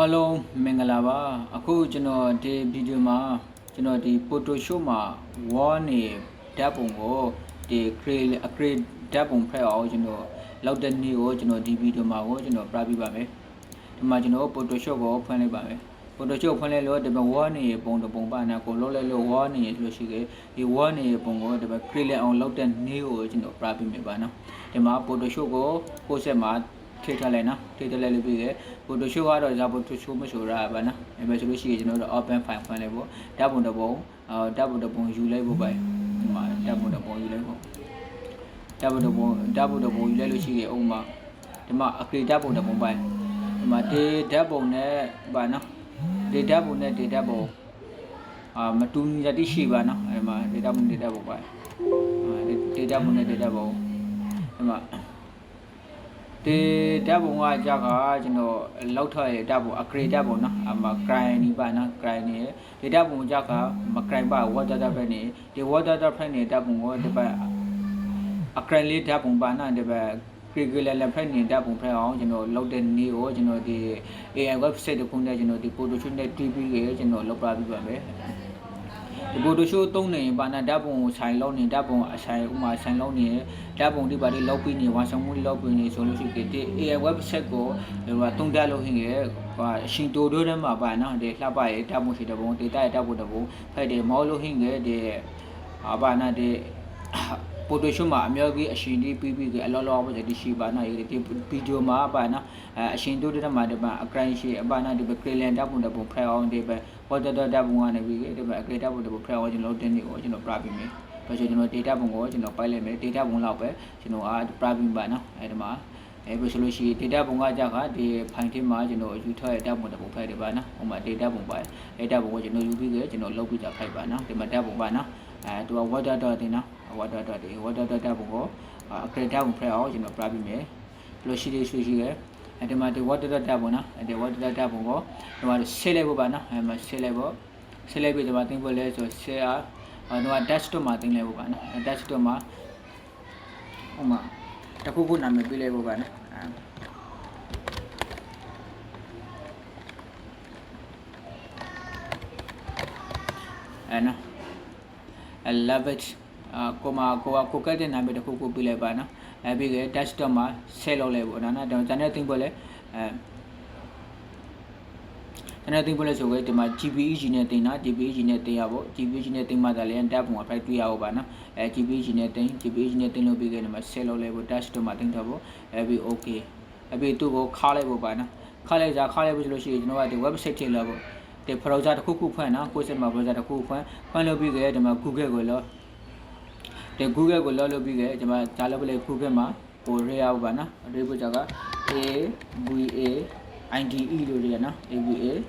အားလုံးမင်္ဂလာပါအခုကျွန်တော်ဒီဗီဒီယိုမှာကျွန်တော်ဒီ Photoshop မှာ wall နေဓာတ်ပုံကိုဒီ create ဓာတ်ပုံဖက်အောင်ကျွန်တော်လောက်တဲ့နေ့ကိုကျွန်တော်ဒီဗီဒီယိုမှာကိုကျွန်တော်ပြပြပါမယ်ဒီမှာကျွန်တော် Photoshop ကိုဖွင့်လိုက်ပါမယ် Photoshop ဖွင့်လိုက်လို့ဒီမှာ wall နေပုံတစ်ပုံပါနာကိုလောက်လိုက်လို့ wall နေလို့ရှိခဲ့ဒီ wall နေပုံကိုဒီမှာ create အောင်လောက်တဲ့နေ့ကိုကျွန်တော်ပြပြမယ်ပါနော်ဒီမှာ Photoshop ကိုကိုယ့်ဆက်မှာထိထားလိုက်နော်ထိထားလိုက်လို့ပြီးခဲ့ Photoshop ကတော့ဇာ Photoshop မဆိုရပါနော်အဲပဲဆိုလို့ရှိရင်ကျွန်တော်တို့ open file ဖွင့်လိုက်ဖို့ဓာတ်ပုံတစ်ပုံယူလိုက်ဖို့ပဲဒီမှာဓာတ်ပုံတစ်ပုံယူလိုက်ဖို့ဓာတ်ပုံတစ်ပုံယူလိုက်လို့ရှိရင်ဥမာဒီမှာ create ဓာတ်ပုံတစ်ပုံပဲဒီမှာဒီဓာတ်ပုံနဲ့ပါနော်ဒီဓာတ်ပုံနဲ့ဒီဓာတ်ပုံမတူညီတာရှိပါနော်အဲဒီမှာဒီဓာတ်ပုံပဲဒီဓာတ်ပုံနဲ့ဒီဓာတ်ပုံဒီမှာဒီဓာတ်ပုံကကြာကကျွန်တော်လောက်ထွက်ရဓာတ်ပုံ upgrade ဓာတ်ပုံနော်အမ grind နေပါနော် grind နေဒီဓာတ်ပုံကြာကမ grind ပါ water ဓာတ်ပဲနေဒီ water ဓာတ်ဖက်နေဓာတ်ပုံကိုဒီဘက် upgrade လေးဓာတ်ပုံပါနော်ဒီဘက် regular ဖက်နေဓာတ်ပုံဖက်အောင်ကျွန်တော်လောက်တဲ့နေ့ကိုကျွန်တော်ဒီ AI website တစ်ခုနဲ့ကျွန်တော်ဒီ Photoshop နဲ့ TV ကိုကျွန်တော်လောက်ပြပါမယ်ဒီ Photoshop သုံးနေပါနာဓာတ်ပုံကိုဆိုင်လောက်နေဓာတ်ပုံအဆိုင်ဥမာဆိုင်လောက်နေဓာတ်ပုံဒီပါလေးလောက်ပြီးနေဝန်ဆောင်မှုလောက်ပြီးနေဆိုလို့ရှိရင်ဒီ AI website ကိုဟိုတုံးတက်လို့ဟင်းရဲ့အရှင်တိုတို့ထဲမှာပါနော်ဒီလှပရဲ့ဓာတ်ပုံရှိတဲ့ပုံ data ရဲ့ဓာတ်ပုံတစ်ပုံဖက်တယ်မောလို့ဟင်းရဲ့ဒီဘာနာဒီ Photoshop မှာအများကြီးအရှင်ဒီပြီးအလောလောပဲဒီရှိပါနော်ဒီဗီဒီယိုမှာပါနော်အရှင်တို့ထဲမှာဒီမှာအကရိုင်းရှိအပါနာဒီပဲ Create ဓာတ်ပုံတစ်ပုံဖက်အောင်ဒီပဲ water ဓာတ်ပုံကနေပြီးဒီပဲ upgrade ဓာတ်ပုံတစ်ပုံဖက်အောင်ကျွန်တော်တင်နေကိုကျွန်တော်ပြပေးမယ်ဘာလို့ကျွန်တော် data ပုံကိုကျွန်တော်ပိုက်လိုက်မယ် data ပုံလောက်ပဲကျွန်တော်ပြပေးပါနော်အဲဒီမှာဘာလို့ရှိရင် data ပုံကကြာကဒီ file ထဲမှာကျွန်တော်ယူထားတဲ့ data ပုံတစ်ပုံဖက်တယ်ပါနော်ဟိုမှာ data ပုံပါ data ပုံကိုကျွန်တော်ယူပြီးကျွန်တော်လုပ်ပြီးကြဖိုက်ပါနော်ဒီမှာ data ပုံပါနော်သူက water တင်နော် water ဓာတ်ပုံကိုupgrade ဓာတ်ပုံဖက်အောင်ကျွန်တော်ပြပေးမယ်လို့ရှိတယ်ရှိရဲဒီမှာဒီ water ဓာတ်ပုံနော်ဒီ water ဓာတ်ပုံကိုဒီမှာ set လိုက်ဖို့ပါနော်အဲမှာ set လိုက်ဖို့ set လိုက်ပြီးဒီမှာတင်ဖို့လဲဆို share ဒီမှာ desktop မှာတင်လိုက်ဖို့ပါနော် desktop မှာဟိုမှာတခုခုနာမည်ပေးလိုက်ဖို့ပါနော်အဲနော် I love it ကိုကတဲ့နာမည်တခုခုပေးလိုက်ပါနော်အဲပြီးကြ desktop မှာ set လုပ်လိုက်ဖို့နော်ကျွန်တော်တင်ဖို့လဲကျွန်တော်တင်ဖို့လဲဆိုကြဒီမှာ GPG နဲ့တင်တာ GPG နဲ့တင်ရဖို့ GPG နဲ့တင်မှသာလဲဓာတ်ပုံကဖိုက်တွေ့ရဖို့ပါနော်GPG နဲ့တင်လို့ပြီးကြဒီမှာ set လုပ်လိုက်ဖို့ desktop မှာတင်ထားဖို့အဲပြီး okay အဲပြီးသူ့ကိုခါလိုက်ဖို့ပါနော်ခါလိုက်ဖို့ဆိုလို့ရှိရင်ကျွန်တော်ကဒီ website ထိလောက်ဖို့ဒီ browser တစ်ခုခုဖွင့်နော်ကိုယ့်စက်မှာ browser တစ်ခုဖွင့်လို့ပြီးကြဒီမှာ Google ကိုလောဒီ Google ကိုလောပြီးကြဒီမှာဂျာလို့ပဲ Google မှာဟိုရေးရပါနော်ရေးဖို့ကြောက်က AVAIDE လို့ရေးရနော် AVAIDE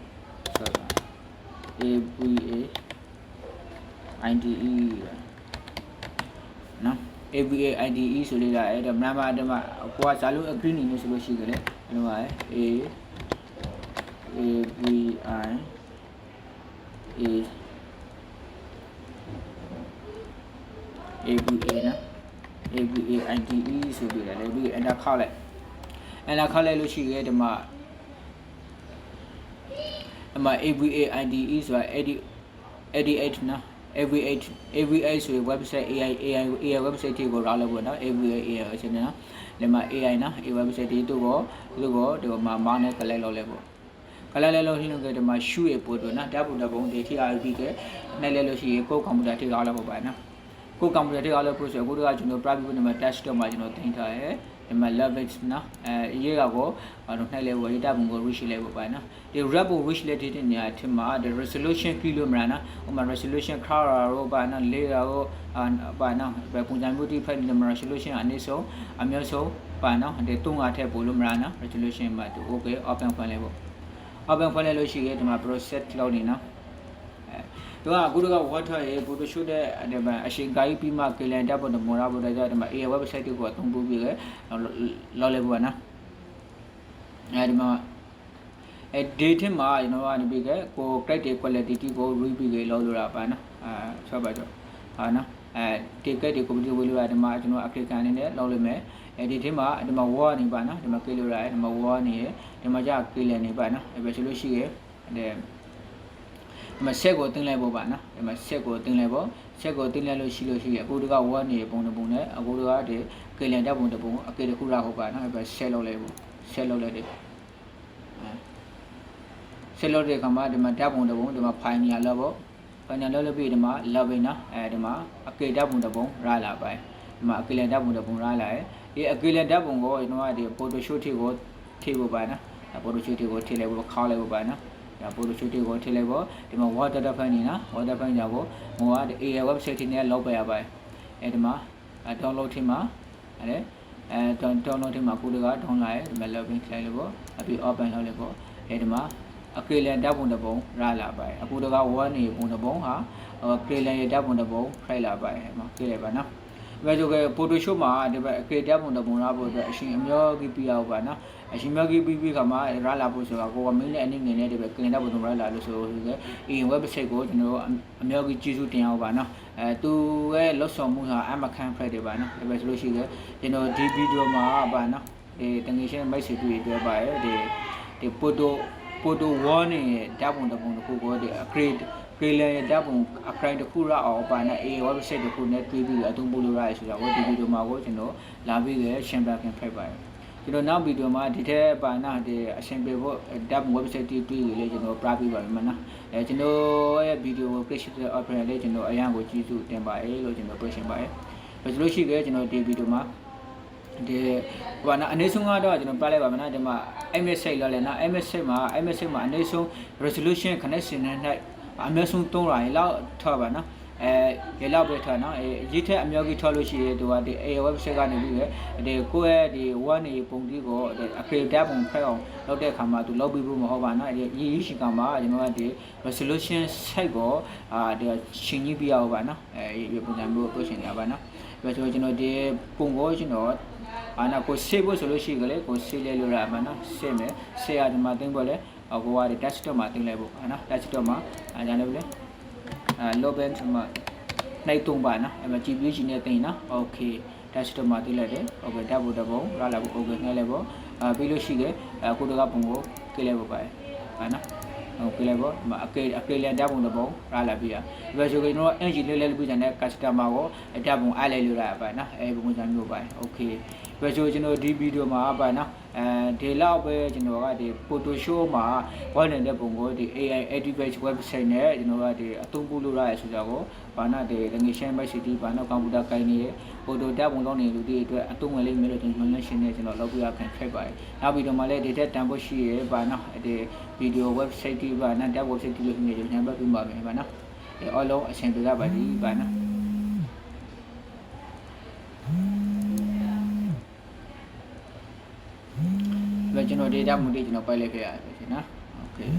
နော် AVAIDE ဆိုလေးကအဲ့ဒါမြန်မာအတမကိုကဂျာလို့ agree နေလို့ဆိုလို့ရှိကြတယ်အဲ့တော့AVA နော် AVAIDE ဆိုပြီးတယ်လေပြီး enter ခောက်လိုက်လို့ရှိရဲဒီမှာAVAIDE ဆိုတာ88နော် AV8 ဆိုရ website AI website တွေကိုရောင်းလို့ပေါ့နော် AI အချင်းနော်ဒီမှာ AI နော် AI website တွေတို့ကိုဒီမှာမောင်းနဲ့ collect လုပ်လိုက်ပေါ့collect လုပ်လို့ဒီမှာ shoe ပို့တော့နော်ဓာတ်ပုံတွေထိအားပြီးခဲ့နိုင်လဲလို့ရှိရင်ကိုယ်ကွန်ပျူတာထိရောင်းလို့ပေါ့ပါနော်ကိုကွန်ပျူတာထိအားလို့ပို့ဆိုအခုတော့ကျွန်တော် private နဲ့ desktop မှာကျွန်တော်တင်ထားရဲဒီမှာ love it နော်ရေးကတော့နိုင်လဲဝေးတာပုံကို reach လိုက်ဖို့ပါနော်ဒီ wrap ကို reach လိုက်တဲ့နေရာထင်မှာဒီ resolution ပြီးလို့မလားနော်ဟိုမှာ resolution ခါရာရောပါနော်လေးရာရောပါနော်ပုံစံမျိုးတိဖိုက်နေမှာ resolution အနည်းဆုံးအများဆုံးပါနော်ဒီ3ထည့်ပို့လို့မလားနော် resolution မှာသူ okay open ဖွင့်လိုက်ဖို့ open ဖွင့်လိုက်လို့ရှိရင်ဒီမှာ process လောက်နေနော်သူကအခုတော့ water ရေ Photoshop တဲ့အရှင်ကာကြီးပြီးမှ Kalen ဓာတ်ပုံတမောရဖို့တဲ့ကြဒီမှာ AI website တွေကိုအသုံးပြုပြီးလောက်လိုက်ဖို့နော်အဲဒီမှာdate မှာကျွန်တော်ကနေပြီးကို grade quality ကို review ပြီးလောက်လို့ရပါနော်ဆော့ပါတော့ဟာနော်ticket တွေ computer ဝေးလို့ရဒီမှာကျွန်တော် application အနေနဲ့လောက်လိုက်မယ် ဒီထဲမှာဒီမှာဝါနေပါနော်ဒီမှာကေလိုရာဒီမှာဝါနေဒီမှာကြကေလန်နေပါနော်ပဲဆိုလို့ရှိရဲဒီမှာဆက်ကိုတင်လိုက်ဖို့ပါနော်ဒီမှာဆက်ကိုတင်လိုက်ဖို့ဆက်ကိုတင်လိုက်လို့ရှိရဲအခုတကဝါနေပုံတစ်ပုံနဲ့အခုတကဒီကေလန်ဓာတ်ပုံတစ်ပုံအကေတစ်ခုရဟုတ်ပါနော်ပဲဆက်လုပ်လိုက်ဖို့ဆက်လုပ်လိုက်တယ်ဆက်လုပ်တဲ့အခါမှာဒီမှာဓာတ်ပုံတစ်ပုံဒီမှာဖိုင်နေရလောက်ဖို့ဖိုင်နေလောက်လို့ပြီးဒီမှာလောက်ပဲနော်ဒီမှာအကေဓာတ်ပုံတစ်ပုံရလာပါဒီမှာအကေလန်ဓာတ်ပုံတစ်ပုံရလာရဲ့ဒီအကေလန်ဓာတ်ပုံကိုကျွန်တော်ကဒီ Photoshop ကိုထိဖို့ပါနော် Photoshop ကိုထိလိုက်ဖို့ခေါက်လိုက်ဖို့ပါနော်ဒါ Photoshop ကိုထိလိုက်ဖို့ဒီမှာ waterfall နေနော် waterfall ကြဖို့ဟိုကဒီ AI website နဲ့လောက်ပါရပါအဲဒီမှာ download ထိမှာdownload ထိမှာကိုတက download လိုက်ဒီမှာ login ခိုင်းလိုက်ဖို့အပြီး open လုပ်လိုက်ဖို့အဲဒီမှာအကေလန်ဓာတ်ပုံတစ်ပုံရလာပါအခုတက1နေပုံတစ်ပုံဟာကေလန်ရဲ့ဓာတ်ပုံတစ်ပုံဖိုက်လာပါမှာကြည့်လိုက်ပါနော်ဘယ်လိုက Photoshop မှာဒီဘက်အကေဓာတ်ပုံတစ်ပုံရဖို့အတွက်အရှင်အမျိုးကြီးပြရအောင်ပါနော်အရှင်မျိုးကြီးပြီးခါမှာရလာဖို့ဆိုတာကိုကမင်းနဲ့အနည်းငယ်နဲ့ဒီဘက်ကေလန်ဓာတ်ပုံတစ်ပုံရလာလို့ဆိုတော့အင် website ကိုကျွန်တော်အမျိုးကြီးကျေးဇူးတင်အောင်ပါနော်သူရဲ့လွတ်ဆောင်မှုဟာအမခံဖက်တယ်ပါနော်ဒီဘက်ဆိုလို့ရှိရင်ကျွန်တော်ဒီဗီဒီယိုမှာပါနော်ဒီတငယ်ချင်းမိုက်စီတူတွေတွေ့ပါရဲ့ဒီ photo one နဲ့ဓာတ်ပုံတစ်ပုံတစ်ခုကိုဒီ upgrade ကေလန်ရဲ့ဓာတ်ပုံ upgrade တစ်ခုရအောင်ပါနဲ့ AI website တစ်ခုနဲ့တွေ့ပြီးအသုံးပြုလို့ရတယ်ဆိုတာကိုဒီဗီဒီယိုမှာကိုကျွန်တော်လာပြီးရရှင်းပြခင်ဖိုက်ပါတယ်ကျွန်တော်နောက်ဗီဒီယိုမှာဒီထက်ပါနာဒီအရှင်းပြဖို့ဓာတ်ပုံ website တွေ့လေကျွန်တော်ပြပေးပါမယ်နော်ကျွန်တော်ရဲ့ဗီဒီယိုကို click ရှိတဲ့ option လေးကျွန်တော်အရန်ကိုကြည့်စုတင်ပါတယ်လို့ကျွန်တော်ပြောရှင်းပါတယ်ဒါဆိုလို့ရှိခဲ့ကျွန်တော်ဒီဗီဒီယိုမှာဒီဘာနာအနေဆုံးကတော့ကျွန်တော်ပြလိုက်ပါမယ်နော်ဒီမှာ image size လောက်လဲနော် image size မှာအနေဆုံး resolution connection နဲ့အများဆုံး3ရာလောက်ထားပါနော်ရေလောက်ပဲထားနော်ရေးထက်အများကြီးထားလို့ရှိရင်သူကဒီ AI website ကနေပြီးဒီကိုယ့်ရဲ့ဒီ one နေပုံကြီးကိုအဖေဓာတ်ပုံဖက်အောင်လုပ်တဲ့အခါမှာသူလုပ်ပြီးဖို့မဟုတ်ပါနော်ရေးရှိကမှာကျွန်တော်ကဒီ resolution size ကိုဒီရှင်းကြီးပြရအောင်ပါနော်ဒီပုံစံမျိုးပြောရှင်းရပါနော်ဒါဆိုကျွန်တော်ဒီပုံကိုကျွန်တော်နာကို save ဖို့ဆိုလို့ရှိကြလေကို save လဲလို့ရမှာနော် save မယ် save ရဒီမှာတင်ပေါ်လဲကိုကဒီ desktop မှာတင်လိုက်ဖို့နော် desktop မှာညာလည်းလေlogin မှာနိုင်တုံးပါနော်အဲ့မှာ GPG နဲ့တင်နော် okay desktop မှာတင်လိုက်တယ် okay ဓာတ်ပုံတစ်ပုံရလာဖို့ okay နှဲလိုက်ဖို့ပြီးလို့ရှိတယ်ကိုတကပုံကိုကိလိုက်ဖို့ပါတယ်နော်ဟုတ်ပြလိုက်ပေါ့ဒီမှာအကေလန်ဓာတ်ပုံတစ်ပုံရလာပြီးဒီဘက်ဆိုကျွန်တော် engine လေးလေးပြီးတဲ့ customer ကိုဓာတ်ပုံအားလိုက်လို့ရပါနော်ပုံစံမျိုးပါโอเคဘယ်ဆိုကျွန်တော်ဒီဗီဒီယိုမှာပါနော်ဒီလောက်ပဲကျွန်တော်ကဒီ Photoshop မှာဝယ်နေတဲ့ပုံကိုဒီ AI Edit website နဲ့ကျွန်တော်ကဒီအသုံးပြုလို့ရရဆိုတာကိုဘာနာဒီ Language City ဘာနာကွန်ပျူတာကိုင်းနေတဲ့ photo ဓာတ်ပုံလုပ်နေလူတွေအတွက်အသုံးဝင်လိမ့်မယ်လို့ကျွန်တော်လည်းရှင်းနေကျွန်တော်လုပ်ပြရခံခဲ့ပါတယ်နောက်ဗီဒီယိုမှာလည်းဒီတက်တန်ဖို့ရှိရဘာနာဒီ video website ဒီဘာနာဓာတ် website လို့နေကျွန်တော်ပြပြပါမယ်ဘာနာအလုံးအဆင်ပြေကြပါဒီဘာနာကျွန်တော် data မှုတွေကျွန်တော်ပိုက်လိုက်ခဲ့ရတယ်ရှင်နော် okay